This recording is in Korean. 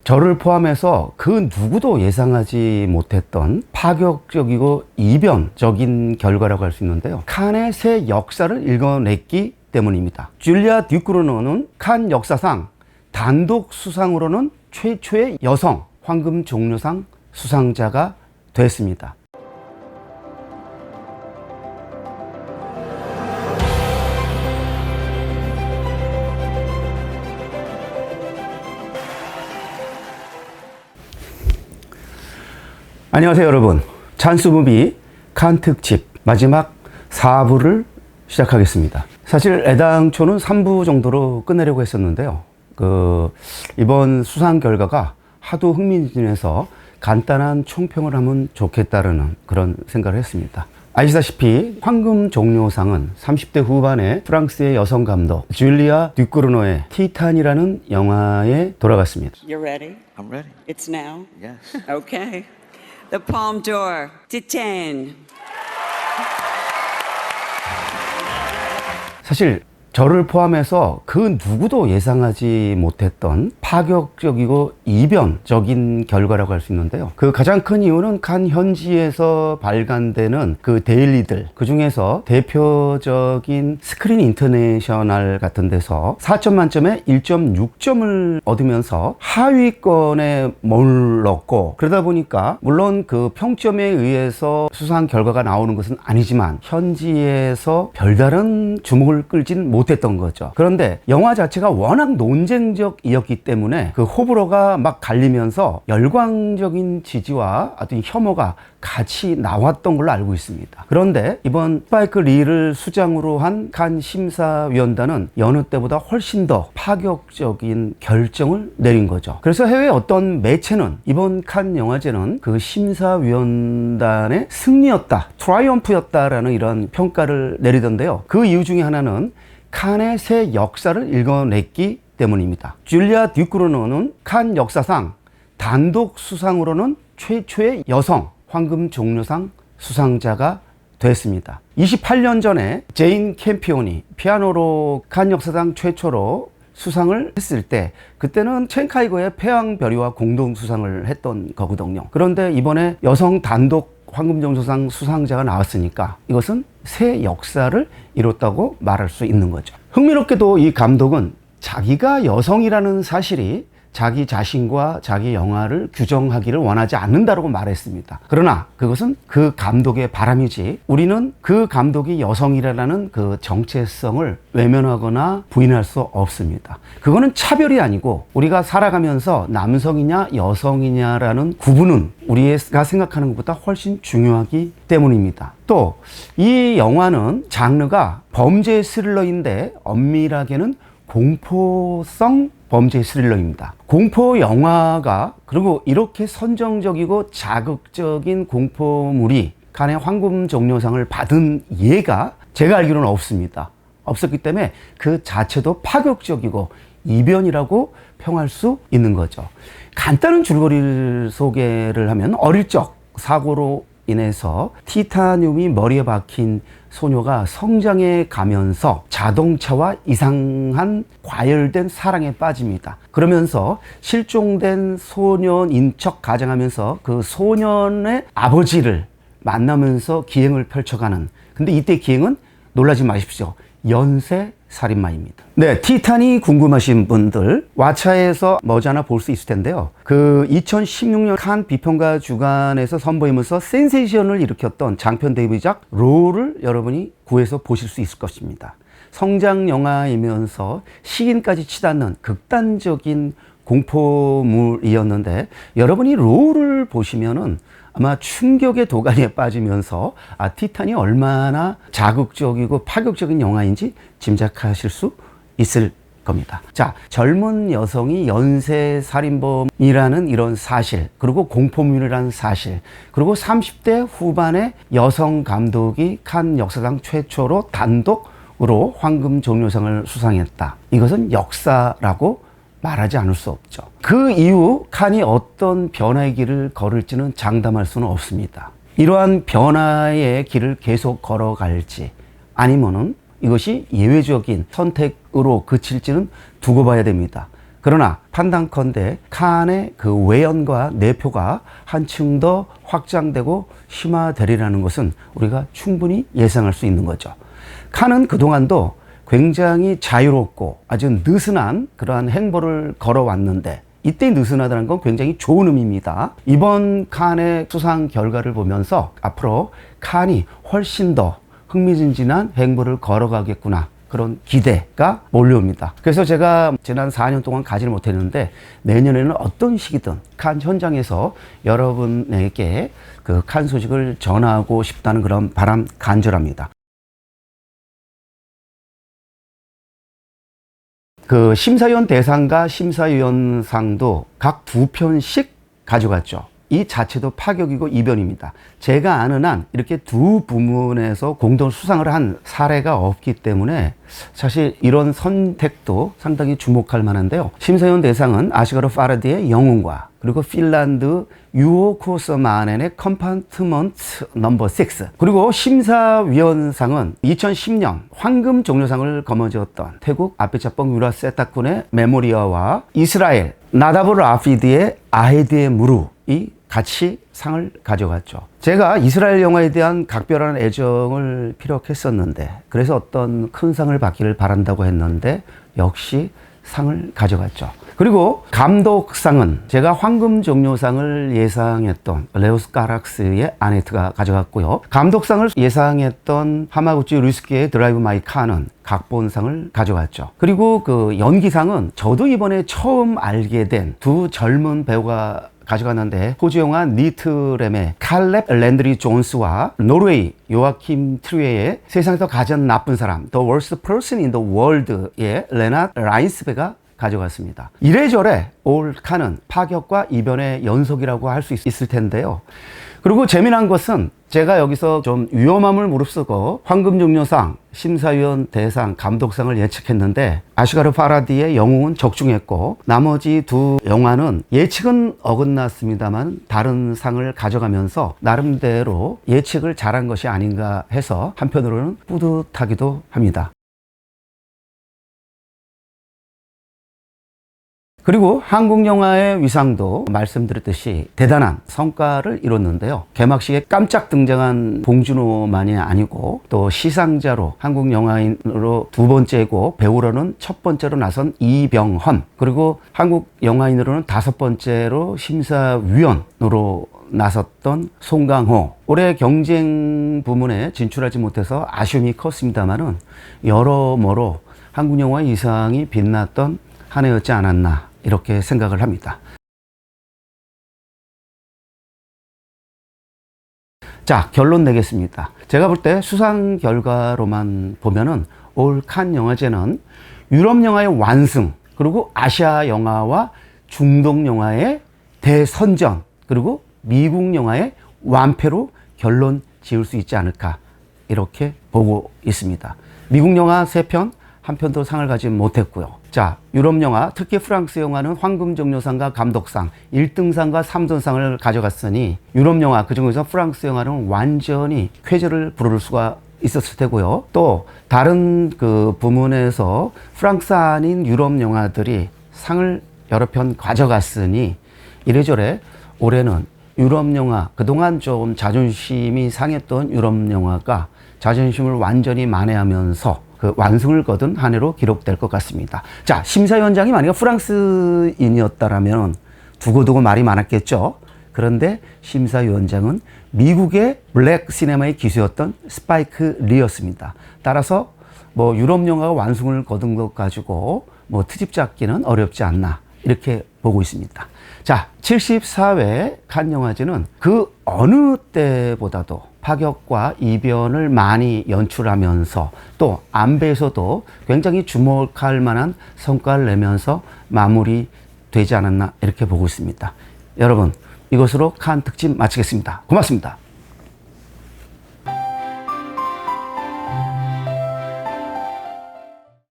저를 포함해서 그 누구도 예상하지 못했던 파격적이고 이변적인 결과라고 할 수 있는데요. 칸의 새 역사를 읽어냈기 때문입니다. 줄리아 듀크르노는 칸 역사상 단독 수상으로는 최초의 여성 황금 종려상 수상자가 됐습니다. 안녕하세요 여러분, 찬스무비 칸 특집 마지막 4부를 시작하겠습니다. 사실 애당초는 3부 정도로 끝내려고 했었는데요, 이번 수상 결과가 하도 흥미진진해서 간단한 총평을 하면 좋겠다는 그런 생각을 했습니다. 아시다시피 황금 종려상은 30대 후반의 프랑스의 여성 감독 줄리아 듀크르노의 티탄이라는 영화에 돌아갔습니다. You ready? I'm ready. It's now? Yes. Okay. The Palme d'Or, Titane. 사실 저를 포함해서 그 누구도 예상하지 못했던 파격적이고 이변적인 결과라고 할 수 있는데요. 그 가장 큰 이유는 칸 현지에서 발간되는 그 데일리들, 그 중에서 대표적인 스크린 인터내셔널 같은 데서 4점 만점에 1.6점을 얻으면서 하위권에 몰렀고, 그러다 보니까 물론 그 평점에 의해서 수상 결과가 나오는 것은 아니지만 현지에서 별다른 주목을 끌진 못했던 거죠. 그런데 영화 자체가 워낙 논쟁적이었기 때문에 그 호불호가 막 갈리면서 열광적인 지지와 어떤 혐오가 같이 나왔던 걸로 알고 있습니다. 그런데 이번 스파이크 리를 수장으로 한 칸 심사위원단은 여느 때보다 훨씬 더 파격적인 결정을 내린 거죠. 그래서 해외 어떤 매체는 이번 칸 영화제는 그 심사위원단의 승리였다, 트라이엄프였다라는 이런 평가를 내리던데요. 그 이유 중에 하나는 칸의 새 역사를 읽어냈기 때문입니다. 줄리아 듀크르노는 칸 역사상 단독 수상으로는 최초의 여성 황금 종려상 수상자가 됐습니다. 28년 전에 제인 캠피온이 피아노로 칸 역사상 최초로 수상을 했을 때, 그때는 첸카이거의 패왕별이와 공동 수상을 했던 거거든요. 그런데 이번에 여성 단독 황금종려상 수상자가 나왔으니까 이것은 새 역사를 이뤘다고 말할 수 있는 거죠. 흥미롭게도 이 감독은 자기가 여성이라는 사실이 자기 자신과 자기 영화를 규정하기를 원하지 않는다고 말했습니다. 그러나 그것은 그 감독의 바람이지, 우리는 그 감독이 여성이라는 그 정체성을 외면하거나 부인할 수 없습니다. 그거는 차별이 아니고 우리가 살아가면서 남성이냐 여성이냐라는 구분은 우리가 생각하는 것보다 훨씬 중요하기 때문입니다. 또 이 영화는 장르가 범죄 스릴러인데 엄밀하게는 공포성 범죄 스릴러입니다. 공포 영화가, 그리고 이렇게 선정적이고 자극적인 공포물이 칸의 황금 종려상을 받은 예가 제가 알기로는 없습니다. 없었기 때문에 그 자체도 파격적이고 이변이라고 평할 수 있는 거죠. 간단한 줄거리를 소개를 하면, 어릴 적 사고로 인해서 티타늄이 머리에 박힌 소녀가 성장해 가면서 자동차와 이상한 과열된 사랑에 빠집니다. 그러면서 실종된 소년인 척 가장하면서 그 소년의 아버지를 만나면서 기행을 펼쳐가는, 근데 이때 기행은 놀라지 마십시오, 연쇄 살인마입니다. 네, 티탄이 궁금하신 분들 왓챠에서 머지않아 볼 수 있을 텐데요. 그 2016년 칸 비평가 주간에서 선보이면서 센세이션을 일으켰던 장편 데뷔작 로를 여러분이 구해서 보실 수 있을 것입니다. 성장 영화이면서 시인까지 치닫는 극단적인 공포물이었는데, 여러분이 로를 보시면은 아마 충격의 도가니에 빠지면서 티탄이 얼마나 자극적이고 파격적인 영화인지 짐작하실 수 있을 겁니다. 자, 젊은 여성이 연쇄살인범이라는 이런 사실, 그리고 공포물이라는 사실, 그리고 30대 후반의 여성 감독이 칸 역사상 최초로 단독으로 황금 종려상을 수상했다. 이것은 역사라고 말하지 않을 수 없죠. 그 이후 칸이 어떤 변화의 길을 걸을지는 장담할 수는 없습니다. 이러한 변화의 길을 계속 걸어갈지 아니면은 이것이 예외적인 선택으로 그칠지는 두고 봐야 됩니다. 그러나 판단컨대 칸의 그 외연과 내표가 한층 더 확장되고 심화되리라는 것은 우리가 충분히 예상할 수 있는 거죠. 칸은 그동안도 굉장히 자유롭고 아주 느슨한 그러한 행보를 걸어왔는데, 이때 느슨하다는 건 굉장히 좋은 의미입니다. 이번 칸의 수상 결과를 보면서 앞으로 칸이 훨씬 더 흥미진진한 행보를 걸어가겠구나, 그런 기대가 몰려옵니다. 그래서 제가 지난 4년 동안 가지를 못했는데 내년에는 어떤 시기든 칸 현장에서 여러분에게 그 칸 소식을 전하고 싶다는 그런 바람 간절합니다. 그 심사위원 대상과 심사위원상도 각 2편씩 가져갔죠. 이 자체도 파격이고 이변입니다. 제가 아는 한 이렇게 두 부문에서 공동 수상을 한 사례가 없기 때문에 사실 이런 선택도 상당히 주목할 만한데요. 심사위원 대상은 아시가르 파라디의 영웅과, 그리고 핀란드 유오 코스마넨의 컴파트먼트 넘버 6, 그리고 심사위원상은 2010년 황금 종려상을 거머쥐었던 태국 아페차뻥 유라세타쿤의 메모리아와 이스라엘 나다브 라피드의 아헤드의 무르이 같이 상을 가져갔죠. 제가 이스라엘 영화에 대한 각별한 애정을 피력했었는데, 그래서 어떤 큰 상을 받기를 바란다고 했는데 역시 상을 가져갔죠. 그리고 감독상은 제가 황금 종려상을 예상했던 레오스 카락스의 아네트가 가져갔고요. 감독상을 예상했던 하마구치 루스키의 드라이브 마이 카는 각본상을 가져갔죠. 그리고 그 연기상은 저도 이번에 처음 알게 된 두 젊은 배우가 가져갔는데, 호주 영화 니트렘의 칼렙 랜드리 존스와 노르웨이 요아킴 트리에의 세상에서 가장 나쁜 사람 The Worst Person in the World의 레나 라인스베가 가져갔습니다. 이래저래 올 칸은 파격과 이변의 연속이라고 할 수 있을 텐데요. 그리고 재미난 것은 제가 여기서 좀 위험함을 무릅쓰고 황금종려상, 심사위원 대상, 감독상을 예측했는데 아시가르 파라디의 영웅은 적중했고, 나머지 두 영화는 예측은 어긋났습니다만 다른 상을 가져가면서 나름대로 예측을 잘한 것이 아닌가 해서 한편으로는 뿌듯하기도 합니다. 그리고 한국 영화의 위상도 말씀드렸듯이 대단한 성과를 이뤘는데요. 개막식에 깜짝 등장한 봉준호만이 아니고, 또 시상자로 한국 영화인으로 두 번째고 배우로는 첫 번째로 나선 이병헌, 그리고 한국 영화인으로는 다섯 번째로 심사위원으로 나섰던 송강호. 올해 경쟁 부문에 진출하지 못해서 아쉬움이 컸습니다만은 여러모로 한국 영화의 위상이 빛났던 한 해였지 않았나, 이렇게 생각을 합니다. 자, 결론 내겠습니다. 제가 볼 때 수상 결과로만 보면은 올 칸 영화제는 유럽 영화의 완승, 그리고 아시아 영화와 중동 영화의 대선전, 그리고 미국 영화의 완패로 결론 지을 수 있지 않을까, 이렇게 보고 있습니다. 미국 영화 3편, 한 편도 상을 가지 못했고요. 자, 유럽 영화, 특히 프랑스 영화는 황금종려상과 감독상, 1등상과 3등상을 가져갔으니 유럽 영화, 그중에서 프랑스 영화는 완전히 쾌재를 부를 수가 있었을 테고요. 또 다른 그 부문에서 프랑스 아닌 유럽 영화들이 상을 여러 편 가져갔으니 이래저래 올해는 유럽 영화, 그동안 좀 자존심이 상했던 유럽 영화가 자존심을 완전히 만회하면서 그 완승을 거둔 한 해로 기록될 것 같습니다. 자, 심사위원장이 만약에 프랑스인이었다라면 두고두고 말이 많았겠죠. 그런데 심사위원장은 미국의 블랙 시네마의 기수였던 스파이크 리였습니다. 따라서 뭐 유럽 영화가 완승을 거둔 것 가지고 뭐 트집 잡기는 어렵지 않나, 이렇게 보고 있습니다. 자, 74회 칸 영화제는 그 어느 때보다도 파격과 이변을 많이 연출하면서 또 안배에서도 굉장히 주목할 만한 성과를 내면서 마무리되지 않았나, 이렇게 보고 있습니다. 여러분, 이것으로 칸 특집 마치겠습니다. 고맙습니다.